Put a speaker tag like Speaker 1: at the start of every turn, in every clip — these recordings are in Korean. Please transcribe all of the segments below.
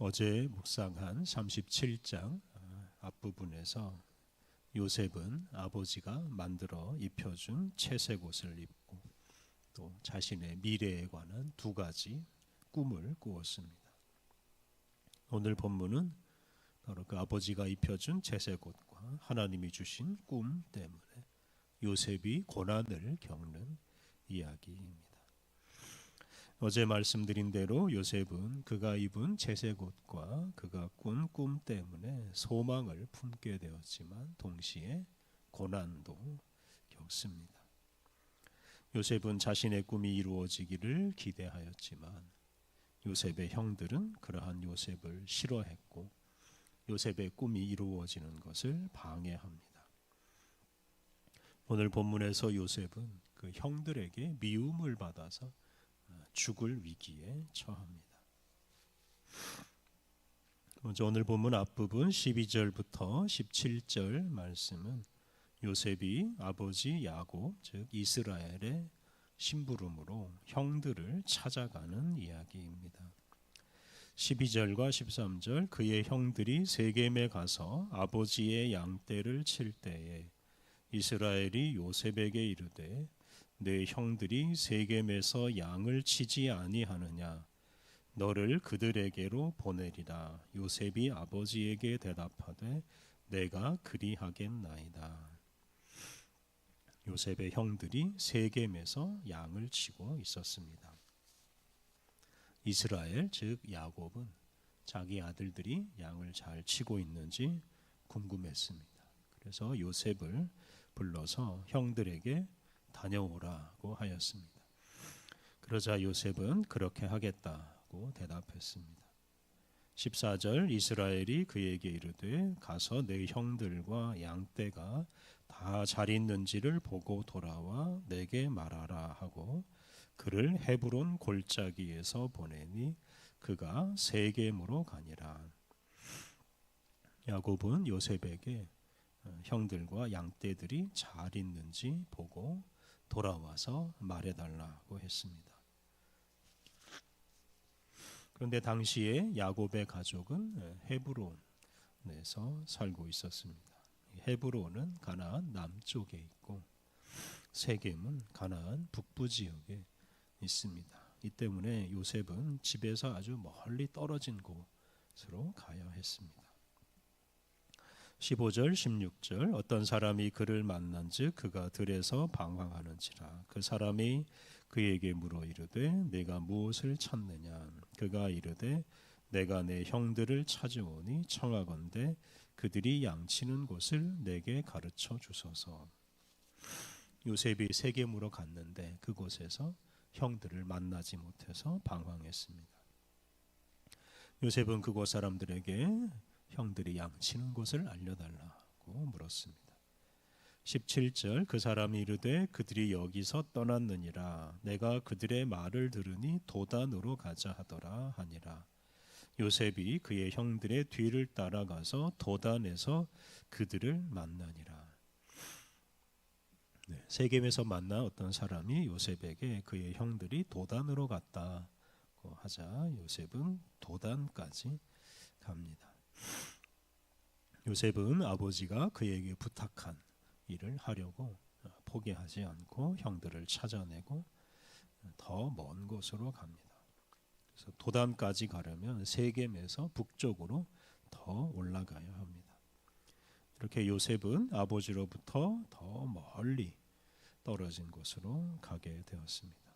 Speaker 1: 어제 묵상한 37장 앞부분에서 요셉은 아버지가 만들어 입혀준 채색 옷을 입고 또 자신의 미래에 관한 두 가지 꿈을 꾸었습니다. 오늘 본문은 바로 그 아버지가 입혀준 채색 옷과 하나님이 주신 꿈 때문에 요셉이 고난을 겪는 이야기입니다. 어제 말씀드린 대로 요셉은 그가 입은 채색 옷과 그가 꾼 꿈 때문에 소망을 품게 되었지만 동시에 고난도 겪습니다. 요셉은 자신의 꿈이 이루어지기를 기대하였지만 요셉의 형들은 그러한 요셉을 싫어했고 요셉의 꿈이 이루어지는 것을 방해합니다. 오늘 본문에서 요셉은 그 형들에게 미움을 받아서 죽을 위기에 처합니다. 먼저 오늘 본문 앞부분 12절부터 17절 말씀은 요셉이 아버지 야곱 즉 이스라엘의 심부름으로 형들을 찾아가는 이야기입니다. 12절과 13절 그의 형들이 세겜에 가서 아버지의 양떼를 칠 때에 이스라엘이 요셉에게 이르되 내 형들이 세겜에서 양을 치지 아니하느냐 너를 그들에게로 보내리라. 요셉이 아버지에게 대답하되 내가 그리하겠나이다. 요셉의 형들이 세겜에서 양을 치고 있었습니다. 이스라엘 즉 야곱은 자기 아들들이 양을 잘 치고 있는지 궁금했습니다. 그래서 요셉을 불러서 형들에게 다녀오라고 하였습니다. 그러자 요셉은 그렇게 하겠다고 대답했습니다. 14절 이스라엘이 그에게 이르되 가서 내 형들과 양떼가 다 잘 있는지를 보고 돌아와 내게 말하라 하고 그를 헤브론 골짜기에서 보내니 그가 세겜으로 가니라. 야곱은 요셉에게 형들과 양떼들이 잘 있는지 보고 돌아와서 말해달라고 했습니다. 그런데 당시에 야곱의 가족은 헤브론에서 살고 있었습니다. 헤브론은 가나안 남쪽에 있고 세겜은 가나안 북부 지역에 있습니다. 이 때문에 요셉은 집에서 아주 멀리 떨어진 곳으로 가야 했습니다. 15절 16절 어떤 사람이 그를 만난즉 그가 들에서 방황하는지라. 그 사람이 그에게 물어 이르되 내가 무엇을 찾느냐. 그가 이르되 내가 내 형들을 찾으오니 청하건대 그들이 양치는 곳을 내게 가르쳐 주소서. 요셉이 세겜으로 갔는데 그곳에서 형들을 만나지 못해서 방황했습니다. 요셉은 그곳 사람들에게 형들이 양치는 곳을 알려달라고 물었습니다. 17절 그 사람이 이르되 그들이 여기서 떠났느니라. 내가 그들의 말을 들으니 도단으로 가자 하더라 하니라. 요셉이 그의 형들의 뒤를 따라가서 도단에서 그들을 만나니라. 세겜에서 만난 어떤 사람이 요셉에게 그의 형들이 도단으로 갔다고 하자 요셉은 도단까지 갑니다. 요셉은 아버지가 그에게 부탁한 일을 하려고 포기하지 않고 형들을 찾아내고 더 먼 곳으로 갑니다. 그래서 도단까지 가려면 세겜에서 북쪽으로 더 올라가야 합니다. 이렇게 요셉은 아버지로부터 더 멀리 떨어진 곳으로 가게 되었습니다.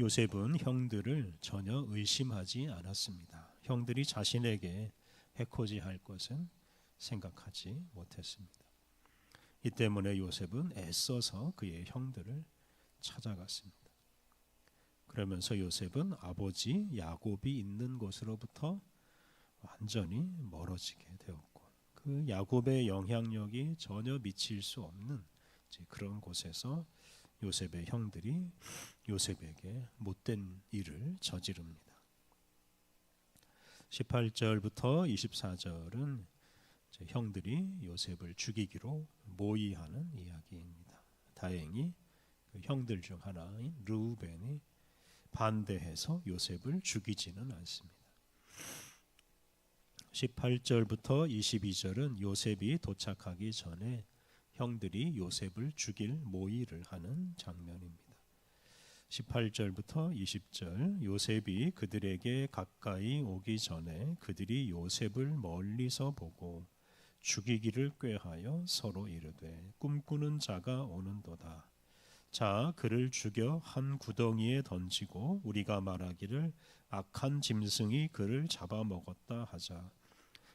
Speaker 1: 요셉은 형들을 전혀 의심하지 않았습니다. 형들이 자신에게 해코지할 것은 생각하지 못했습니다. 이 때문에 요셉은 애써서 그의 형들을 찾아갔습니다. 그러면서 요셉은 아버지 야곱이 있는 곳으로부터 완전히 멀어지게 되었고 그 야곱의 영향력이 전혀 미칠 수 없는 그런 곳에서 요셉의 형들이 요셉에게 못된 일을 저지릅니다. 18절부터 24절은 형들이 요셉을 죽이기로 모의하는 이야기입니다. 다행히 그 형들 중 하나인 르우벤이 반대해서 요셉을 죽이지는 않습니다. 18절부터 22절은 요셉이 도착하기 전에 형들이 요셉을 죽일 모의를 하는 장면입니다. 18절부터 20절 요셉이 그들에게 가까이 오기 전에 그들이 요셉을 멀리서 보고 죽이기를 꾀하여 서로 이르되 꿈꾸는 자가 오는도다. 자 그를 죽여 한 구덩이에 던지고 우리가 말하기를 악한 짐승이 그를 잡아먹었다 하자.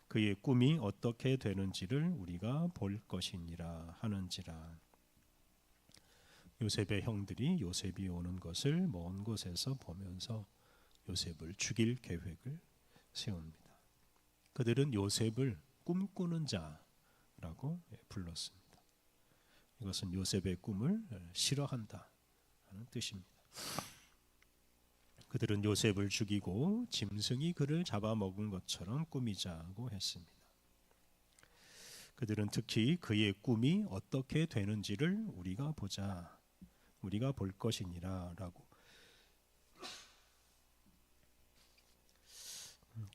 Speaker 1: 그의 꿈이 어떻게 되는지를 우리가 볼 것이니라 하는지라. 요셉의 형들이 요셉이 오는 것을 먼 곳에서 보면서 요셉을 죽일 계획을 세웁니다. 그들은 요셉을 꿈꾸는 자라고 불렀습니다. 이것은 요셉의 꿈을 싫어한다 하는 뜻입니다. 그들은 요셉을 죽이고 짐승이 그를 잡아먹은 것처럼 꾸미자고 했습니다. 그들은 특히 그의 꿈이 어떻게 되는지를 우리가 보자, 우리가 볼 것이니라 라고.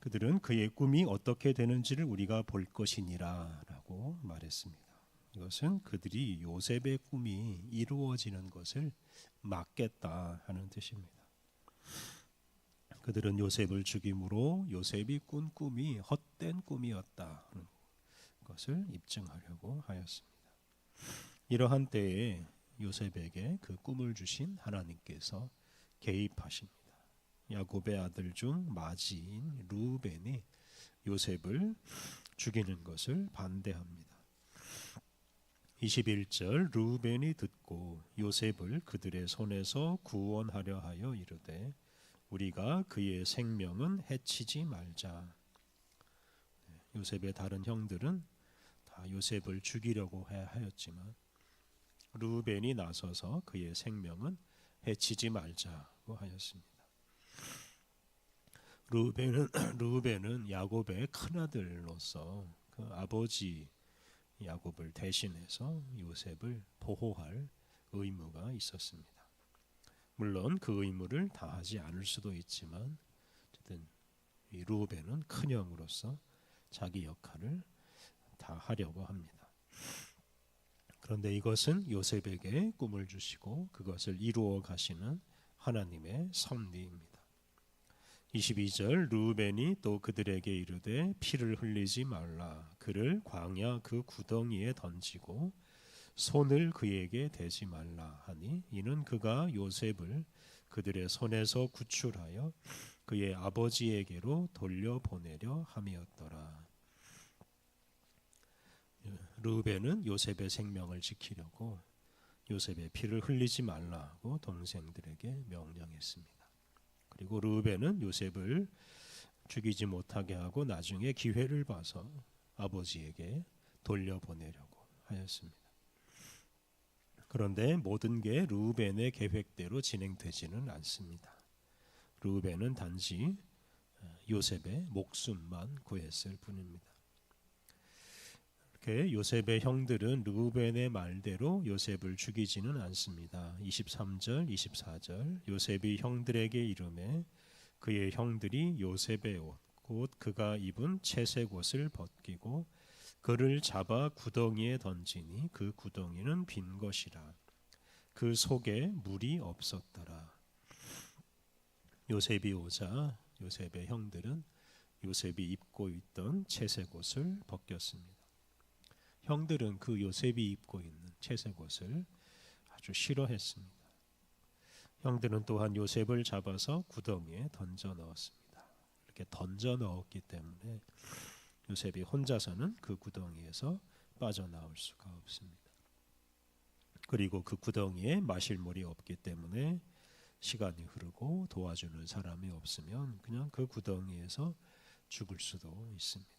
Speaker 1: 그들은 그의 꿈이 어떻게 되는지를 우리가 볼 것이니라 라고 말했습니다. 이것은 그들이 요셉의 꿈이 이루어지는 것을 막겠다 하는 뜻입니다. 그들은 요셉을 죽임으로 요셉이 꾼 꿈이 헛된 꿈이었다 하는 것을 입증하려고 하였습니다. 이러한 때에 요셉에게 그 꿈을 주신 하나님께서 개입하십니다. 야곱의 아들 중 마지인 르우벤이 요셉을 죽이는 것을 반대합니다. 21절 르우벤이 듣고 요셉을 그들의 손에서 구원하려 하여 이르되 우리가 그의 생명은 해치지 말자. 요셉의 다른 형들은 다 요셉을 죽이려고 하였지만 르우벤이 나서서 그의 생명은 해치지 말자고 하였습니다. 르우벤은 야곱의 큰아들로서 그 아버지 야곱을 대신해서 요셉을 보호할 의무가 있었습니다. 물론 그 의무를 다하지 않을 수도 있지만 어쨌든 이 르우벤은 큰형으로서 자기 역할을 다 하려고 합니다. 그런데 이것은 요셉에게 꿈을 주시고 그것을 이루어 가시는 하나님의 섭리입니다. 22절 르우벤이 또 그들에게 이르되 피를 흘리지 말라. 그를 광야 그 구덩이에 던지고 손을 그에게 대지 말라 하니 이는 그가 요셉을 그들의 손에서 구출하여 그의 아버지에게로 돌려보내려 함이었더라. 르우벤은 요셉의 생명을 지키려고 요셉의 피를 흘리지 말라고 동생들에게 명령했습니다. 그리고 르우벤은 요셉을 죽이지 못하게 하고 나중에 기회를 봐서 아버지에게 돌려보내려고 하였습니다. 그런데 모든 게 르우벤의 계획대로 진행되지는 않습니다. 르우벤은 단지 요셉의 목숨만 구했을 뿐입니다. 이렇게 요셉의 형들은 르우벤의 말대로 요셉을 죽이지는 않습니다. 23절, 24절 요셉이 형들에게 이르매 그의 형들이 요셉의 옷, 곧 그가 입은 채색 옷을 벗기고 그를 잡아 구덩이에 던지니 그 구덩이는 빈 것이라. 그 속에 물이 없었더라. 요셉이 오자 요셉의 형들은 요셉이 입고 있던 채색 옷을 벗겼습니다. 형들은 그 요셉이 입고 있는 채색 옷을 아주 싫어했습니다. 형들은 또한 요셉을 잡아서 구덩이에 던져 넣었습니다. 이렇게 던져 넣었기 때문에 요셉이 혼자서는 그 구덩이에서 빠져나올 수가 없습니다. 그리고 그 구덩이에 마실 물이 없기 때문에 시간이 흐르고 도와주는 사람이 없으면 그냥 그 구덩이에서 죽을 수도 있습니다.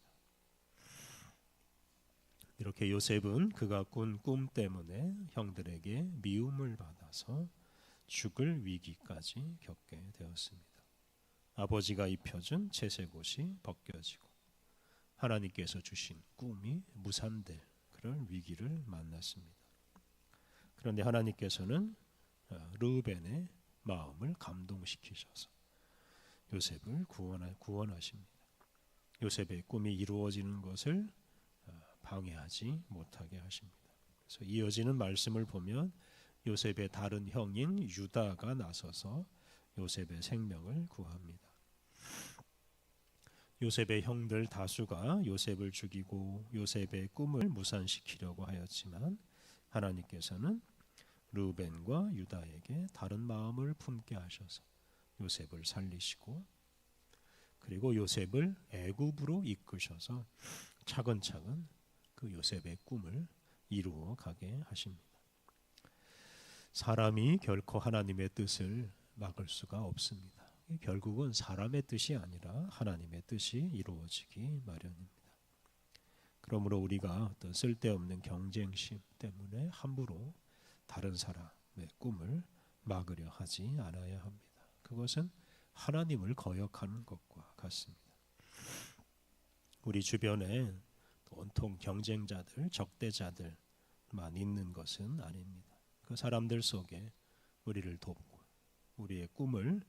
Speaker 1: 이렇게 요셉은 그가 꾼 꿈 때문에 형들에게 미움을 받아서 죽을 위기까지 겪게 되었습니다. 아버지가 입혀준 채색 옷이 벗겨지고 하나님께서 주신 꿈이 무산될 그런 위기를 만났습니다. 그런데 하나님께서는 르우벤의 마음을 감동시키셔서 요셉을 구원하십니다. 요셉의 꿈이 이루어지는 것을 방해하지 못하게 하십니다. 그래서 이어지는 말씀을 보면 요셉의 다른 형인 유다가 나서서 요셉의 생명을 구합니다. 요셉의 형들 다수가 요셉을 죽이고 요셉의 꿈을 무산시키려고 하였지만 하나님께서는 르우벤과 유다에게 다른 마음을 품게 하셔서 요셉을 살리시고, 그리고 요셉을 애굽으로 이끄셔서 차근차근 그 요셉의 꿈을 이루어 가게 하십니다. 사람이 결코 하나님의 뜻을 막을 수가 없습니다. 결국은 사람의 뜻이 아니라 하나님의 뜻이 이루어지기 마련입니다. 그러므로 우리가 어떤 쓸데없는 경쟁심 때문에 함부로 다른 사람의 꿈을 막으려 하지 않아야 합니다. 그것은 하나님을 거역하는 것과 같습니다. 우리 주변에 온통 경쟁자들, 적대자들만 있는 것은 아닙니다. 그 사람들 속에 우리를 돕고 우리의 꿈을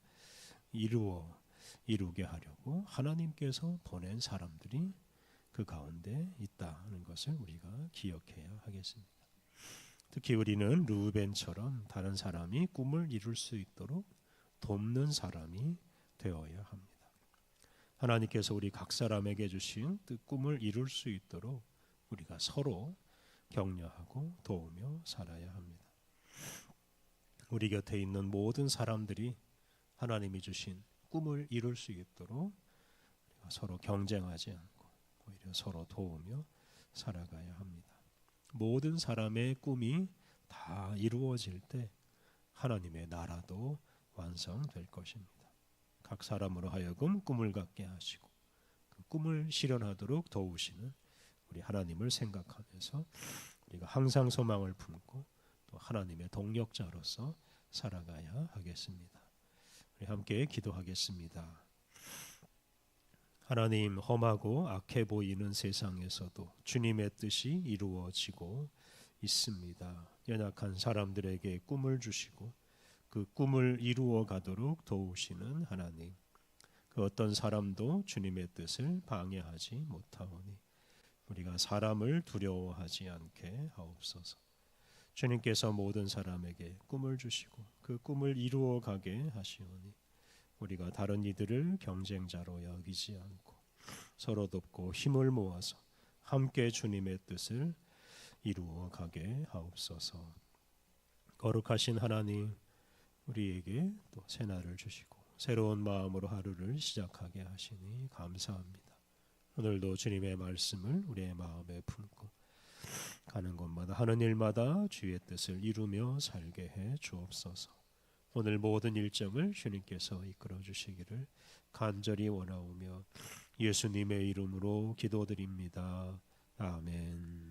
Speaker 1: 이루게 하려고 하나님께서 보낸 사람들이 그 가운데 있다는 것을 우리가 기억해야 하겠습니다. 특히 우리는 르우벤처럼 다른 사람이 꿈을 이룰 수 있도록 돕는 사람이 되어야 합니다. 하나님께서 우리 각 사람에게 주신 꿈을 이룰 수 있도록 우리가 서로 격려하고 도우며 살아야 합니다. 우리 곁에 있는 모든 사람들이 하나님이 주신 꿈을 이룰 수 있도록 우리가 서로 경쟁하지 않고 오히려 서로 도우며 살아가야 합니다. 모든 사람의 꿈이 다 이루어질 때 하나님의 나라도 완성될 것입니다. 각 사람으로 하여금 꿈을 갖게 하시고 그 꿈을 실현하도록 도우시는 우리 하나님을 생각하면서 우리가 항상 소망을 품고 또 하나님의 동력자로서 살아가야 하겠습니다. 우리 함께 기도하겠습니다. 하나님, 험하고 악해 보이는 세상에서도 주님의 뜻이 이루어지고 있습니다. 연약한 사람들에게 꿈을 주시고 그 꿈을 이루어 가도록 도우시는 하나님, 그 어떤 사람도 주님의 뜻을 방해하지 못하오니 우리가 사람을 두려워하지 않게 하옵소서. 주님께서 모든 사람에게 꿈을 주시고 그 꿈을 이루어 가게 하시오니 우리가 다른 이들을 경쟁자로 여기지 않고 서로 돕고 힘을 모아서 함께 주님의 뜻을 이루어 가게 하옵소서. 거룩하신 하나님, 우리에게 또 새날을 주시고 새로운 마음으로 하루를 시작하게 하시니 감사합니다. 오늘도 주님의 말씀을 우리의 마음에 품고 가는 곳마다 하는 일마다 주의 뜻을 이루며 살게 해 주옵소서. 오늘 모든 일정을 주님께서 이끌어 주시기를 간절히 원하오며 예수님의 이름으로 기도드립니다. 아멘.